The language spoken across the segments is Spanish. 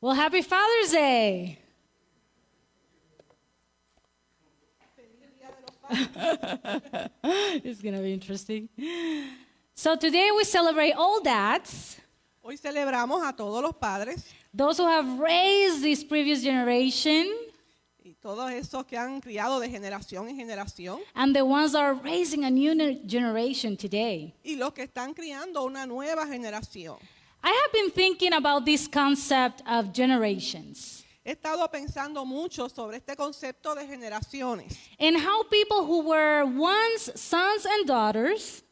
Well, happy Father's Day. It's going to be interesting. So today we celebrate all dads, Hoy celebramos a todos los padres those who have raised this previous generation, y todos esos que han criado de generación en generación and the ones that are raising a new generation today. y los que están criando una nueva generación. I have been thinking about this concept of generations He estado pensando mucho sobre este concepto de generaciones and how people who were once sons and daughters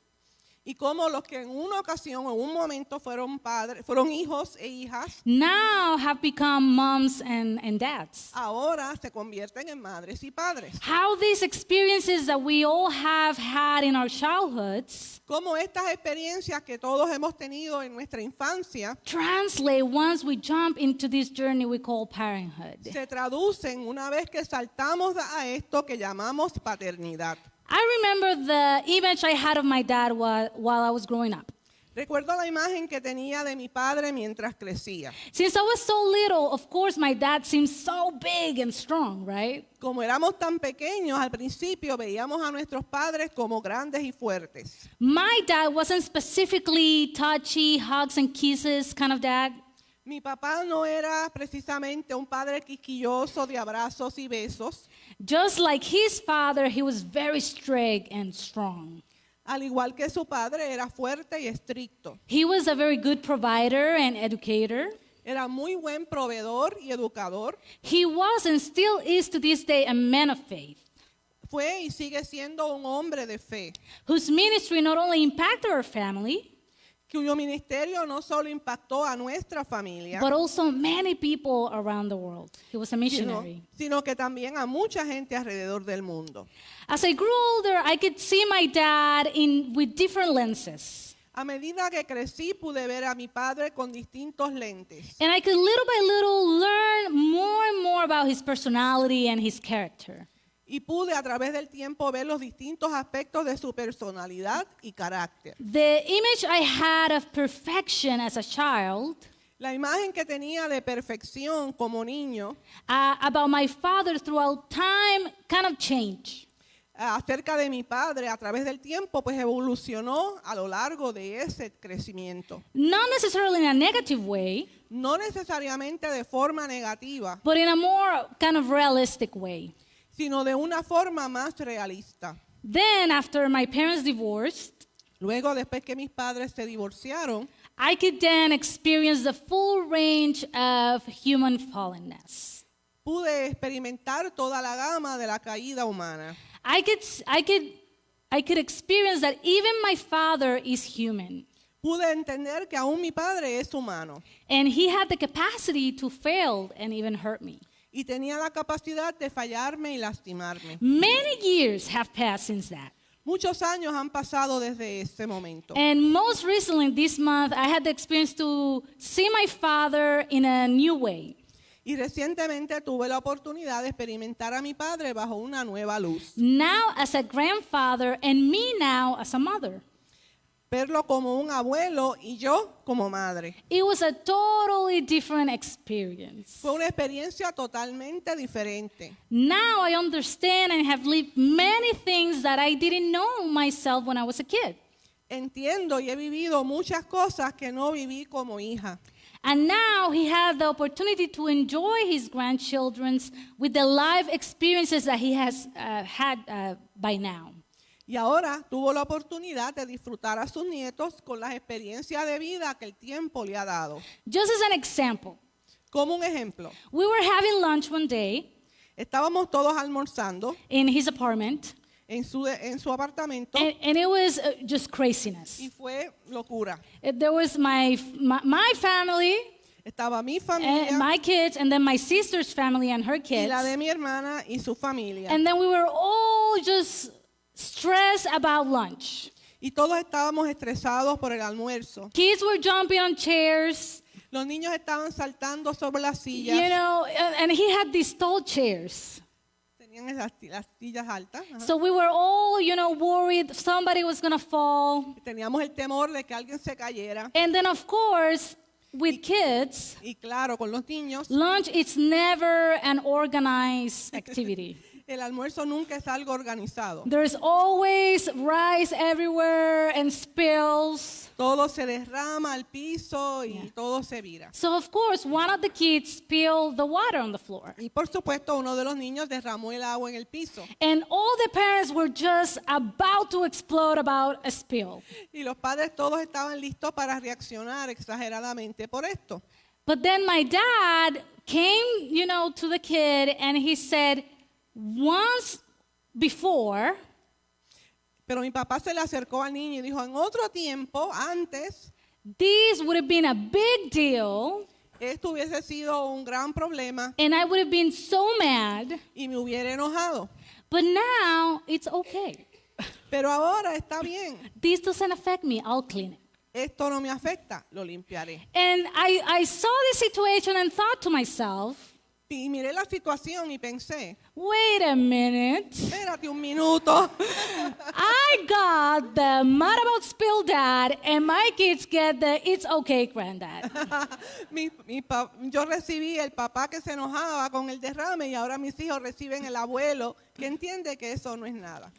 y cómo los que en una ocasión o en un momento fueron padres, fueron hijos e hijas, now have become moms and dads. ahora se convierten en madres y padres. How these experiences that we all have had in our childhoods Cómo estas experiencias que todos hemos tenido en nuestra infancia translate once we jump into this journey we call parenthood. se traducen una vez que saltamos a esto que llamamos paternidad. I remember the image I had of my dad while I was growing up. Recuerdo la imagen que tenía de mi padre mientras crecía. Since I was so little, of course, my dad seemed so big and strong, right? Como éramos tan pequeños, al principio veíamos a nuestros padres como grandes y fuertes. My dad wasn't specifically touchy, hugs and kisses kind of dad. Mi papá no era precisamente un padre quisquilloso de abrazos y besos. Just like his father, he was very strict and strong. Al igual que su padre, era fuerte y estricto. He was a very good provider and educator. Era muy buen proveedor y educador. He was and still is to this day a man of faith, Fue y sigue siendo un hombre de fe, whose ministry not only impacted our family, cuyo ministerio no solo impactó a nuestra familia, but also many people around the world. He was a sino, missionary. sino que también a mucha gente alrededor del mundo. As I grew older, I could see my dad with different lenses. A medida que crecí, pude ver a mi padre con distintos lentes. And I could little by little learn more and more about his personality and his character. Y pude a través del tiempo ver los distintos aspectos de su personalidad y carácter. The image I had of perfection as a child, La imagen que tenía de perfección como niño about my father throughout time kind of changed. acerca de mi padre a través del tiempo, pues evolucionó a lo largo de ese crecimiento. Not necessarily in a negative way, No necesariamente de forma negativa, but in a more kind of realistic way. sino de una forma más realista. Then, after my parents divorced, Luego, después que mis padres se divorciaron, I could then experience the full range of human fallenness. pude experimentar toda la gama de la caída humana. I could experience that even my father is human, Pude entender que aún mi padre es humano and he had the capacity to fail and even hurt me. y tenía la capacidad de fallarme y lastimarme. Many years have passed since that. Muchos años han pasado desde ese momento. And most recently, this month, I had the experience to see my father in a new way. Y recientemente tuve la oportunidad de experimentar a mi padre bajo una nueva luz. Now as a grandfather and me now as a mother. Verlo como un abuelo y yo como madre. It was a totally different experience. Fue una experiencia totalmente diferente. Now I understand and have lived many things that I didn't know myself when I was a kid. Entiendo y he vivido muchas cosas que no viví como hija. And now he had the opportunity to enjoy his grandchildren's with the life experiences that he has had by now. Y ahora tuvo la oportunidad de disfrutar a sus nietos con las experiencias de vida que el tiempo le ha dado. Just as an example, Como un ejemplo, we were having lunch one day estábamos todos almorzando in his apartment, en su apartamento and it was just craziness. y fue locura. There was my family, Estaba mi and familia my kids, and then my sister's family and her y kids. la de mi hermana y su familia. And then we were all just stressed about lunch. Y todos estábamos estresados por el almuerzo. Kids were jumping on chairs, Los niños estaban saltando sobre las sillas. you know, and he had these tall chairs. Tenían las sillas altas. Ajá. So we were all, you know, worried somebody was going to fall. Teníamos el temor de que alguien se cayera. And then, of course, with kids, Y claro, con los niños, lunch is never an organized activity. el almuerzo nunca es algo organizado. There's always rice everywhere and spills. Todo se derrama al piso y Yeah. todo se vira. So of course, one of the kids spilled the water on the floor. Y por supuesto, uno de los niños derramó el agua en el piso. And all the parents were just about to explode about a spill. Y los padres todos estaban listos para reaccionar exageradamente por esto. But then my dad came, to the kid and he said, once before, Pero mi papá se le acercó al niño y dijo, en otro tiempo, antes, this would have been a big deal esto hubiese sido un gran problema and I would have been so mad, y me hubiera enojado. but now it's okay. Pero ahora está bien. This doesn't affect me, I'll clean it. Esto no me afecta, lo limpiaré. And I saw this situation and thought to myself, Y miré la situación y pensé, wait a minute. espérate un minuto. I got the mad about spill dad, and my kids get the it's okay granddad. Yo recibí el papá que se enojaba con el derrame y ahora mis hijos reciben el abuelo que entiende que eso no es nada.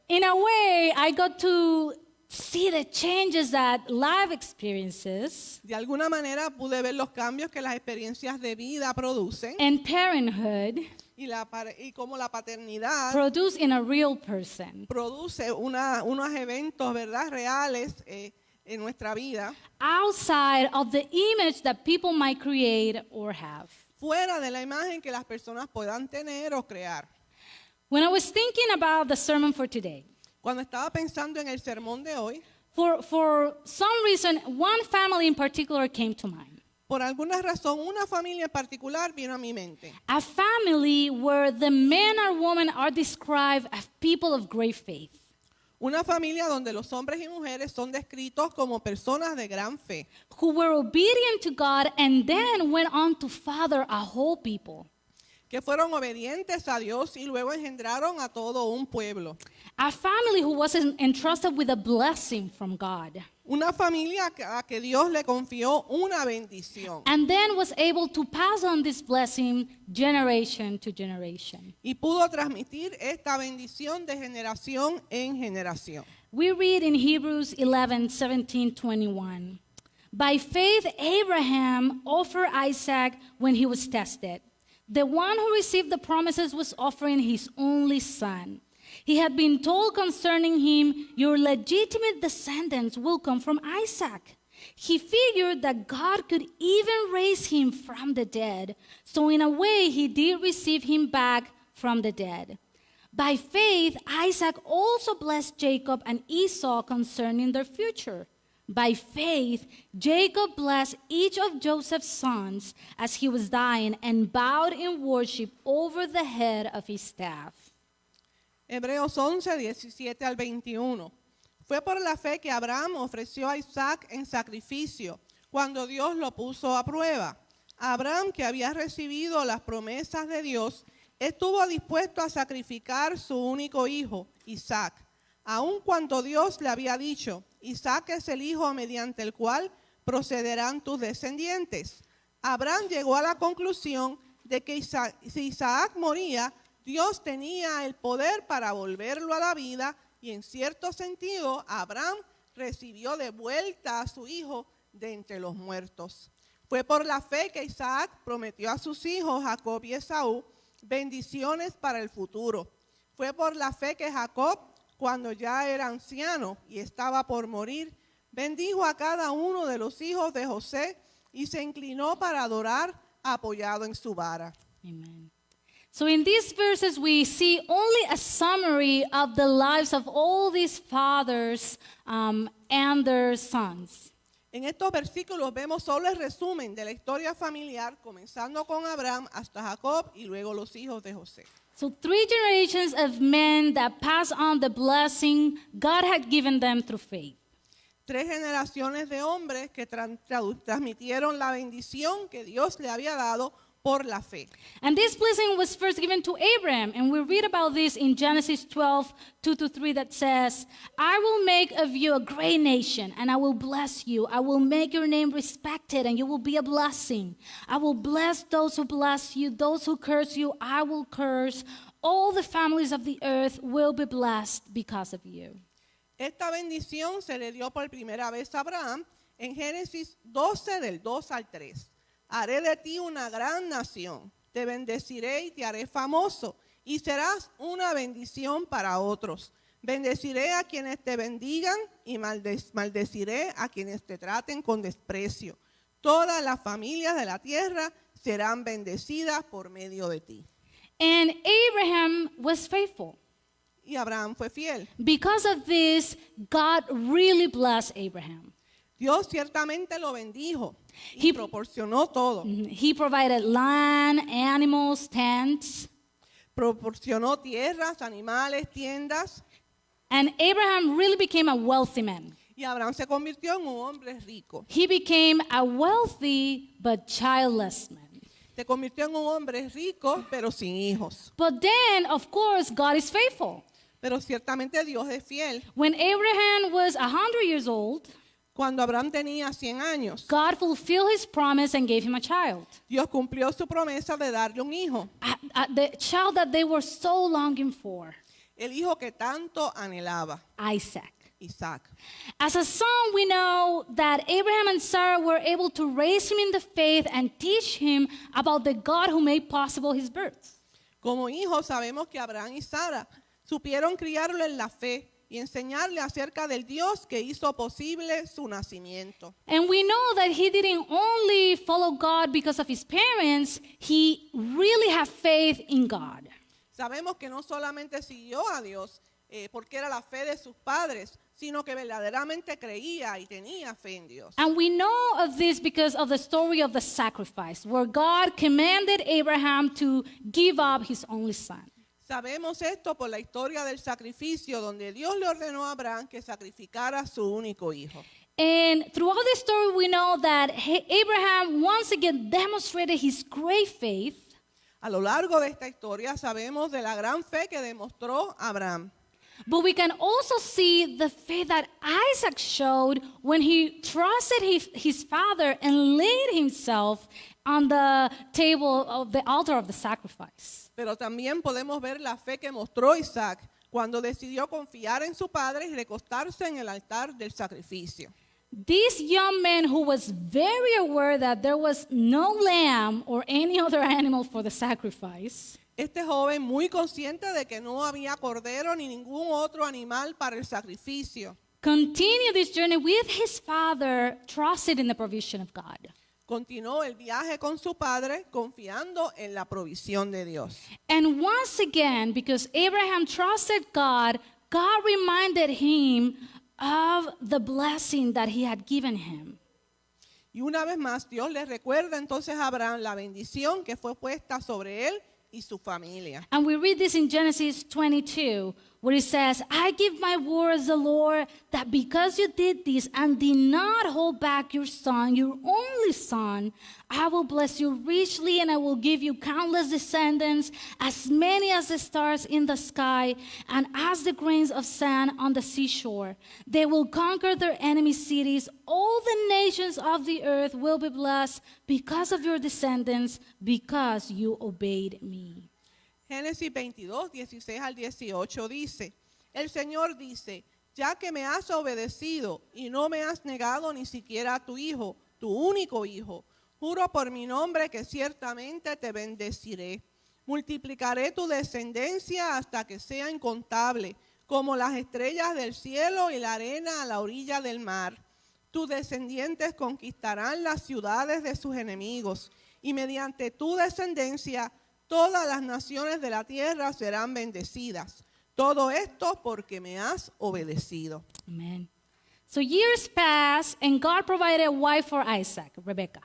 In a way, I got to see the changes that life experiences De alguna manera pude ver los cambios que las experiencias de vida producen and parenthood y cómo la paternidad produce in a real person produce unos eventos, ¿verdad?, reales en nuestra vida, outside of the image that people might create or have. fuera de la imagen que las personas puedan tener o crear. When I was thinking about the sermon for today, Cuando estaba pensando en el sermón de hoy, for some reason, one family in particular came to mind. por alguna razón, una familia en particular vino a mi mente. A family where the men or women are described as people of great faith. Una familia donde los hombres y mujeres son descritos como personas de gran fe, Who were obedient to God and then went on to father a whole people. que fueron obedientes a Dios y luego engendraron a todo un pueblo. A family who was entrusted with a blessing from God Una familia a que Dios le confió una bendición and then was able to pass on this blessing generation to generation. y pudo transmitir esta bendición de generación en generación. We read in Hebrews 11:17-21. By faith, Abraham offered Isaac when he was tested. The one who received the promises was offering his only son. He had been told concerning him, your legitimate descendants will come from Isaac. He figured that God could even raise him from the dead. So in a way, he did receive him back from the dead. By faith, Isaac also blessed Jacob and Esau concerning their future. By faith, Jacob blessed each of Joseph's sons as he was dying and bowed in worship over the head of his staff. Hebreos 11:17-21. Fue por la fe que Abraham ofreció a Isaac en sacrificio cuando Dios lo puso a prueba. Abraham, que había recibido las promesas de Dios, estuvo dispuesto a sacrificar su único hijo, Isaac, aun cuando Dios le había dicho, Isaac es el hijo mediante el cual procederán tus descendientes. Abraham llegó a la conclusión de que si Isaac moría, Dios tenía el poder para volverlo a la vida y en cierto sentido Abraham recibió de vuelta a su hijo de entre los muertos. Fue por la fe que Isaac prometió a sus hijos Jacob y Esaú bendiciones para el futuro. Fue por la fe que Jacob, cuando ya era anciano y estaba por morir, bendijo a cada uno de los hijos de José y se inclinó para adorar apoyado en su vara. Amen. So in these verses, we see only a summary of the lives of all these fathers and their sons. En estos versículos vemos solo el resumen de la historia familiar, comenzando con Abraham hasta Jacob y luego los hijos de José. So 3 generations of men that pass on the blessing God had given them through faith. 3 generaciones de hombres que transmitieron la bendición que Dios le había dado por la fe. And this blessing was first given to Abraham. And we read about this in Genesis 12, 2-3, that says, I will make of you a great nation, and I will bless you. I will make your name respected, and you will be a blessing. I will bless those who bless you. Those who curse you, I will curse. All the families of the earth will be blessed because of you. Esta bendición se le dio por primera vez a Abraham en Génesis 12, del 2 al 3. Haré de ti una gran nación, te bendeciré y te haré famoso, y serás una bendición para otros. Bendeciré a quienes te bendigan y maldeciré a quienes te traten con desprecio. Todas las familias de la tierra serán bendecidas por medio de ti. And Abraham was faithful. Y Abraham fue fiel. Because of this, God really blessed Abraham. Dios ciertamente lo bendijo y He- proporcionó todo. He provided land, animals, tents. Proporcionó tierras, animales, tiendas. And Abraham really became a wealthy man. Y Abraham se convirtió en un hombre rico. He became a wealthy but childless man. Se convirtió en un hombre rico, pero sin hijos. But then, of course, God is faithful. Pero ciertamente Dios es fiel. When Abraham was 100 years old, Cuando Abraham tenía 100 años, God fulfilled his promise and gave him a child. Dios cumplió su promesa de darle un hijo. The child that they were so longing for, El hijo que tanto anhelaba, Isaac. Isaac. As a son, we know that Abraham and Sarah were able to raise him in the faith and teach him about the God who made possible his birth. Como hijos sabemos que Abraham y Sara supieron criarlo en la fe y enseñarle acerca del Dios que hizo posible su nacimiento. And we know that he didn't only follow God because of his parents, he really had faith in God. Sabemos que no solamente siguió a Dios porque era la fe de sus padres, sino que verdaderamente creía y tenía fe en Dios. And we know of this because of the story of the sacrifice, where God commanded Abraham to give up his only son. Sabemos esto por la historia del sacrificio, donde Dios le ordenó a Abraham que sacrificara a su único hijo. And throughout the story, we know that Abraham once again demonstrated his great faith. A lo largo de esta historia sabemos de la gran fe que demostró Abraham. But we can also see the faith that Isaac showed when he trusted his father and laid himself on the table of the altar of the sacrifice. Pero también podemos ver la fe que mostró Isaac cuando decidió confiar en su padre y recostarse en el altar del sacrificio. This young man who was very aware that there was no lamb or any other animal for the sacrifice, Este joven, muy consciente de que no había cordero ni ningún otro animal para el sacrificio, continued this journey with his father, trusted in the provision of God. continuó el viaje con su padre confiando en la provisión de Dios. And once again, because Abraham trusted God, God reminded him of the blessing that he had given him. Y una vez más, Dios le recuerda entonces a Abraham la bendición que fue puesta sobre él y su familia. And we read this in Genesis 22, where it says, I give my word as the Lord, that because you did this and did not hold back your son, your only son, I will bless you richly, and I will give you countless descendants, as many as the stars in the sky, and as the grains of sand on the seashore. They will conquer their enemy cities. All the nations of the earth will be blessed because of your descendants, because you obeyed me. Génesis 22, 16 al 18 dice, el Señor dice, ya que me has obedecido y no me has negado ni siquiera a tu hijo, tu único hijo, juro por mi nombre que ciertamente te bendeciré. Multiplicaré tu descendencia hasta que sea incontable, como las estrellas del cielo y la arena a la orilla del mar. Tus descendientes conquistarán las ciudades de sus enemigos, y mediante tu descendencia todas las naciones de la tierra serán bendecidas. Todo esto porque me has obedecido. Amen. So years passed, and God provided a wife for Isaac, Rebekah.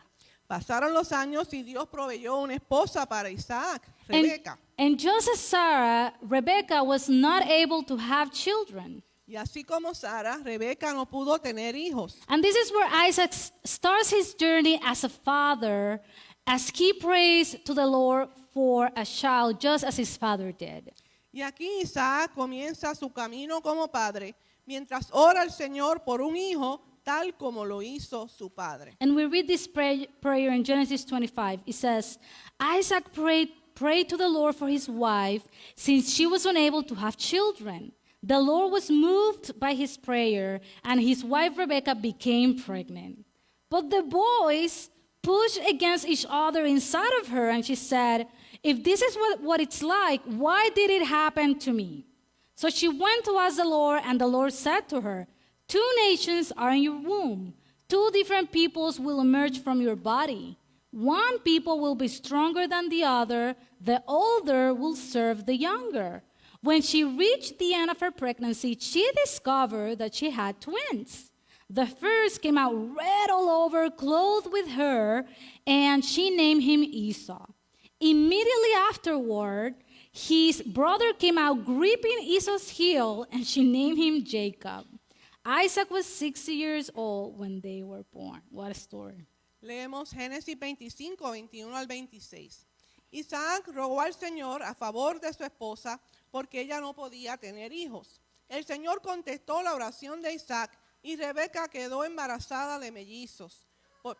Pasaron los años y Dios proveyó una esposa para Isaac, And, Rebeca. and just as Sarah, Rebekah was not able to have children. Y así como Sara, Rebeca no pudo tener hijos. And this is where Isaac starts his journey as a father as he prays to the Lord for a child, just as his father did. Y aquí Isaac comienza su camino como padre, mientras ora al Señor por un hijo, tal como lo hizo su padre. And we read this prayer in Genesis 25. It says, Isaac prayed to the Lord for his wife, since she was unable to have children. The Lord was moved by his prayer, and his wife Rebekah became pregnant. But the boys pushed against each other inside of her, and she said, if this is what it's like, why did it happen to me? So she went to ask the Lord, and the Lord said to her, 2 nations are in your womb. 2 different peoples will emerge from your body. One people will be stronger than the other. The older will serve the younger. When she reached the end of her pregnancy, she discovered that she had twins. The first came out red all over, clothed with hair, and she named him Esau. Immediately afterward, his brother came out gripping Esau's heel, and she named him Jacob. Isaac was 60 years old when they were born. What a story. Leemos Génesis 25, 21 al 26. Isaac rogó al Señor a favor de su esposa porque ella no podía tener hijos. El Señor contestó la oración de Isaac y Rebeca quedó embarazada de mellizos.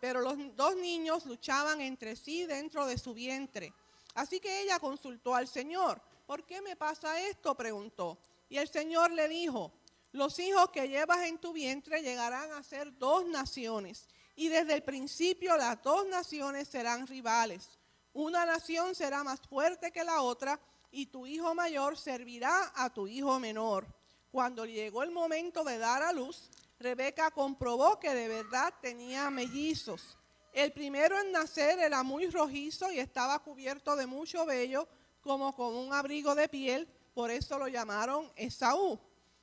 Pero los 2 niños luchaban entre sí dentro de su vientre. Así que ella consultó al Señor. ¿Por qué me pasa esto?, preguntó. Y el Señor le dijo, los hijos que llevas en tu vientre llegarán a ser 2 naciones. Y desde el principio las 2 naciones serán rivales. Una nación será más fuerte que la otra y tu hijo mayor servirá a tu hijo menor. Cuando llegó el momento de dar a luz, Rebeca comprobó que de verdad tenía mellizos. El primero en nacer era muy rojizo y estaba cubierto de mucho vello, como con un abrigo de piel, por eso lo llamaron Esaú.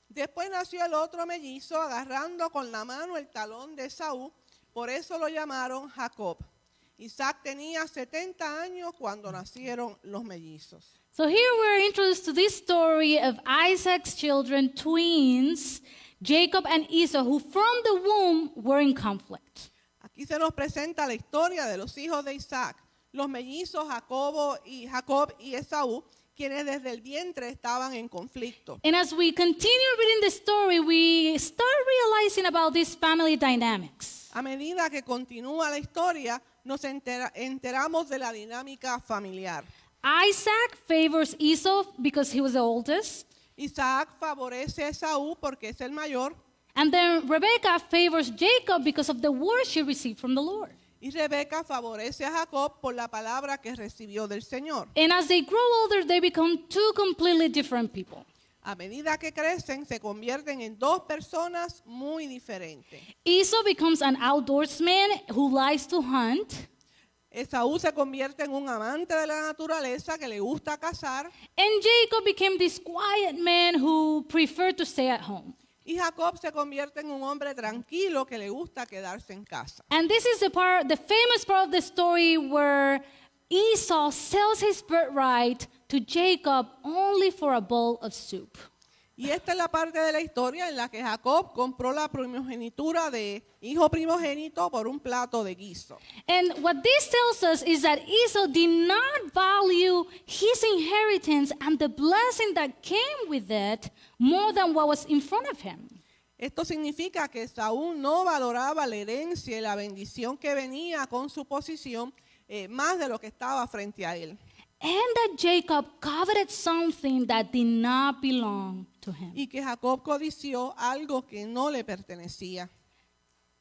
Después nació el otro mellizo, agarrando con la mano el talón de Esaú, por eso lo llamaron Jacob. Isaac tenía 70 años cuando nacieron los mellizos. So here we're introduced to this story of Isaac's children, twins, Jacob and Esau, who from the womb were in conflict. Aquí se nos presenta la historia de los hijos de Isaac, los mellizos Jacob y Esaú, quienes desde el vientre estaban en conflicto. And as we continue reading the story, we start realizing about these family dynamics. A medida que continúa la historia, nos enteramos de la dinámica familiar. Isaac favors Esau because he was the oldest. Isaac favorece a Esaú porque es el mayor. And then Rebekah favors Jacob because of the word she received from the Lord. Y Rebeca favorece a Jacob por la palabra que recibió del Señor. And as they grow older, they become 2 completely different people. A medida que crecen, se convierten en 2 personas muy diferentes. Esau becomes an outdoorsman who likes to hunt. Esaú se convierte en un amante de la naturaleza que le gusta cazar. And Jacob became this quiet man who preferred to stay at home. Y Jacob se convierte en un hombre tranquilo que le gusta quedarse en casa. And this is the famous part of the story where Esau sells his birthright to Jacob only for a bowl of soup. Y esta es la parte de la historia en la que Jacob compró la primogenitura de hijo primogénito por un plato de guiso. And what this tells us is that Esau did not value his inheritance and the blessing that came with it more than what was in front of him. Esto significa que Saúl no valoraba la herencia y la bendición que venía con su posición más de lo que estaba frente a él. And that Jacob coveted something that did not belong to him. Y que Jacob codició algo que no le pertenecía.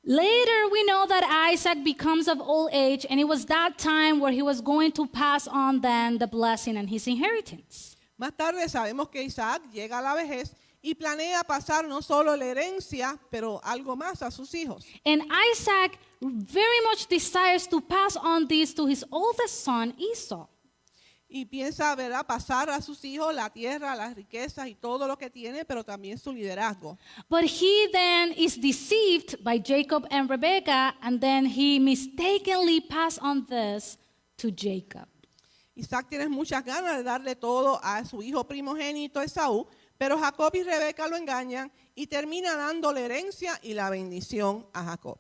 Later, we know that Isaac becomes of old age, and it was that time where he was going to pass on then the blessing and his inheritance. Más tarde sabemos que Isaac llega a la vejez y planea pasar no solo la herencia, pero algo más a sus hijos. And Isaac very much desires to pass on this to his oldest son, Esau. Y piensa, ¿verdad?, pasar a sus hijos la tierra, las riquezas y todo lo que tiene, pero también su liderazgo. But he then is deceived by Jacob and Rebekah, and then he mistakenly passed on this to Jacob. Isaac tiene muchas ganas de darle todo a su hijo primogénito Esaú, pero Jacob y Rebeca lo engañan y termina dando la herencia y la bendición a Jacob.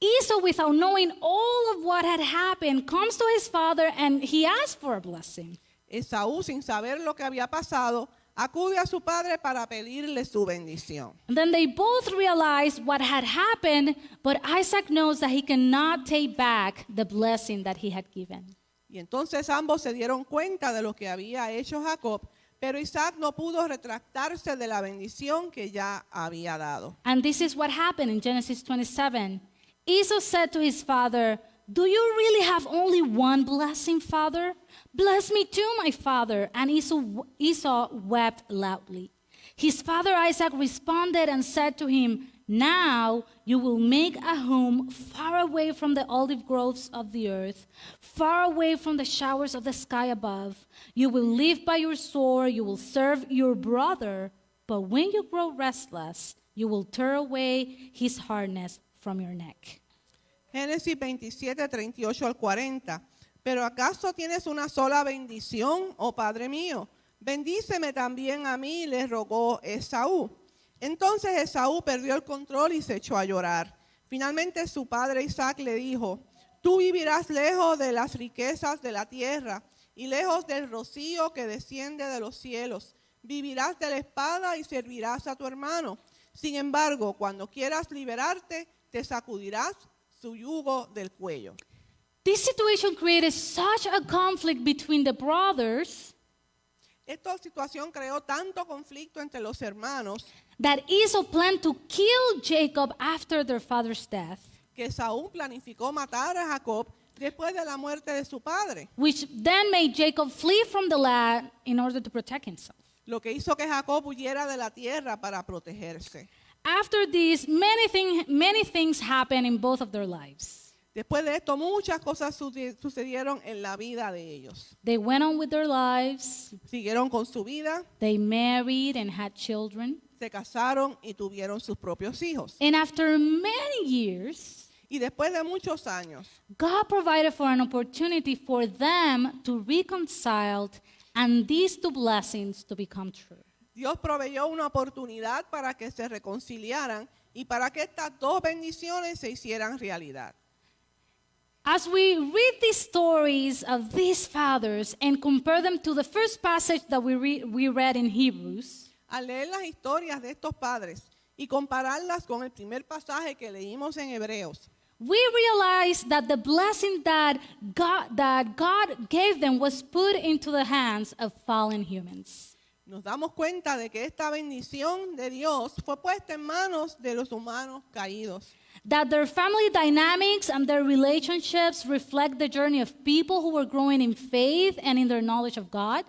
Esau, without knowing all of what had happened, comes to his father and he asks for a blessing. Esaú, sin saber lo que había pasado, acude a su padre para pedirle su bendición. And then they both realize what had happened, but Isaac knows that he cannot take back the blessing that he had given. Y entonces ambos se dieron cuenta de lo que había hecho Jacob, pero Isaac no pudo retractarse de la bendición que ya había dado. And this is what happened in Genesis 27. Esau said to his father, "Do you really have only one blessing, father? Bless me too, my father." And Esau wept loudly. His father Isaac responded and said to him, "Now you will make a home far away from the olive groves of the earth, far away from the showers of the sky above. You will live by your sword, you will serve your brother, but when you grow restless, you will tear away his harness from your neck." Génesis 27, 38 al 40. Pero ¿acaso tienes una sola bendición, oh Padre mío? Bendíceme también a mí, le rogó Esaú. Entonces Esaú perdió el control y se echó a llorar. Finalmente su padre Isaac le dijo: tú vivirás lejos de las riquezas de la tierra y lejos del rocío que desciende de los cielos. Vivirás de la espada y servirás a tu hermano. Sin embargo, cuando quieras liberarte, te sacudirás su yugo del cuello. This situation created such a conflict between the brothers Esta situación creó tanto conflicto entre los hermanos that Esau planned to kill Jacob after their father's death, que Esaú planificó matar a Jacob después de la muerte de su padre, which then made Jacob flee from the land in order to protect himself. lo que hizo que Jacob huyera de la tierra para protegerse. After this, many things happened in both of their lives. Después de esto, muchas cosas sucedieron en la vida de ellos. They went on with their lives, Siguieron con su vida, they married and had children. se casaron y tuvieron sus propios hijos. And after many years, Y después de muchos años, God provided for an opportunity for them to reconcile and these two blessings to become true. Dios proveyó una oportunidad para que se reconciliaran y para que estas dos bendiciones se hicieran realidad. As we read these stories of these fathers and compare them to the first passage that we read in Hebrews, Al leer las historias de estos padres y compararlas con el primer pasaje que leímos en Hebreos, we realize that the blessing that God gave them was put into the hands of fallen humans. nos damos cuenta de que esta bendición de Dios fue puesta en manos de los humanos caídos. That their family dynamics and their relationships reflect the journey of people who were growing in faith and in their knowledge of God.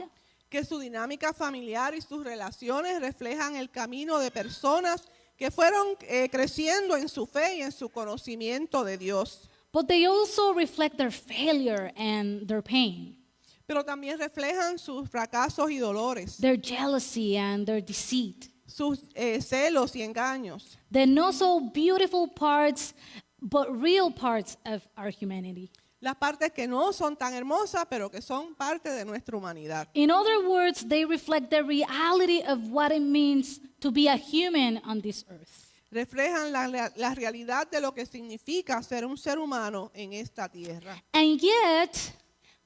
Que su dinámica familiar y sus relaciones reflejan el camino de personas que fueron creciendo en su fe y en su conocimiento de Dios. But they also reflect their failure and their pain, Pero también reflejan sus fracasos y dolores, their jealousy and their deceit, sus celos y engaños, the not so beautiful parts, but real parts of our humanity. las partes que no son tan hermosas, pero que son parte de nuestra humanidad. In other words, they reflect the reality of what it means to be a human on this earth. Reflejan la realidad de lo que significa ser un ser humano en esta tierra. And yet,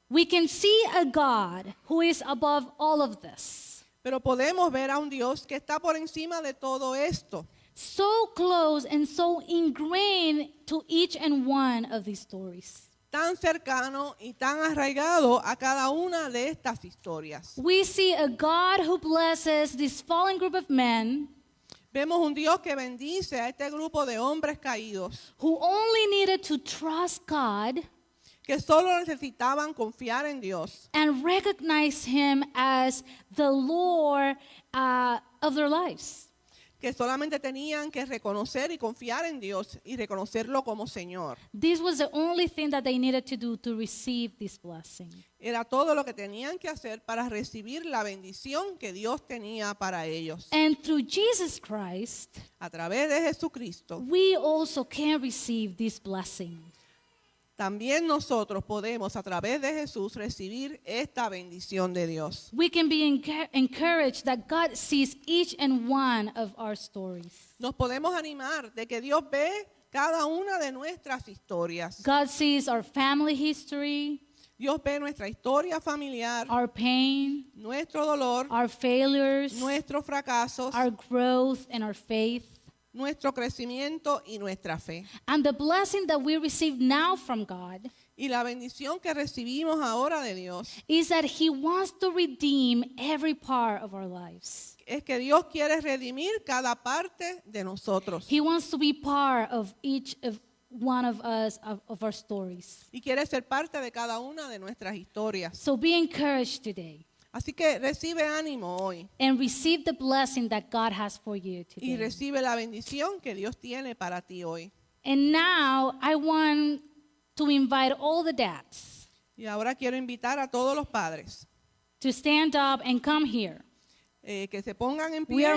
we can see a God who is above all of this, Pero podemos ver a un Dios que está por encima de todo esto, so close and so ingrained to each and one of these stories. tan cercano y tan arraigado a cada una de estas historias. We see a God who blesses this fallen group of men Vemos un Dios que bendice a este grupo de hombres caídos who only needed to trust God que solo necesitaban confiar en Dios and recognize Him as the Lord of their lives. que solamente tenían que reconocer y confiar en Dios y reconocerlo como Señor. This was the only thing that they needed to do to receive this blessing. Era todo lo que tenían que hacer para recibir la bendición que Dios tenía para ellos. And through Jesus Christ, A través de Jesucristo, we also can receive this blessing. también nosotros podemos a través de Jesús recibir esta bendición de Dios. We can be encouraged that God sees each and one of our stories. Nos podemos animar de que Dios ve cada una de nuestras historias. God sees our family history, Dios ve nuestra historia familiar, our pain, nuestro dolor, our failures, nuestros fracasos, our growth, and our faith. nuestro crecimiento y nuestra fe. And the blessing that we receive now from God Y la bendición que recibimos ahora de Dios is that He wants to redeem every part of our lives. es que Dios quiere redimir cada parte de nosotros. He wants to be part of each of one of us, of our stories. Y quiere ser parte de cada una de nuestras historias. So be encouraged today Así que recibe ánimo hoy and receive the blessing that God has for you y today. recibe la bendición que Dios tiene para ti hoy. And now I want to invite all the dads Y ahora quiero invitar a todos los padres to stand up and come here. que se pongan en We are pie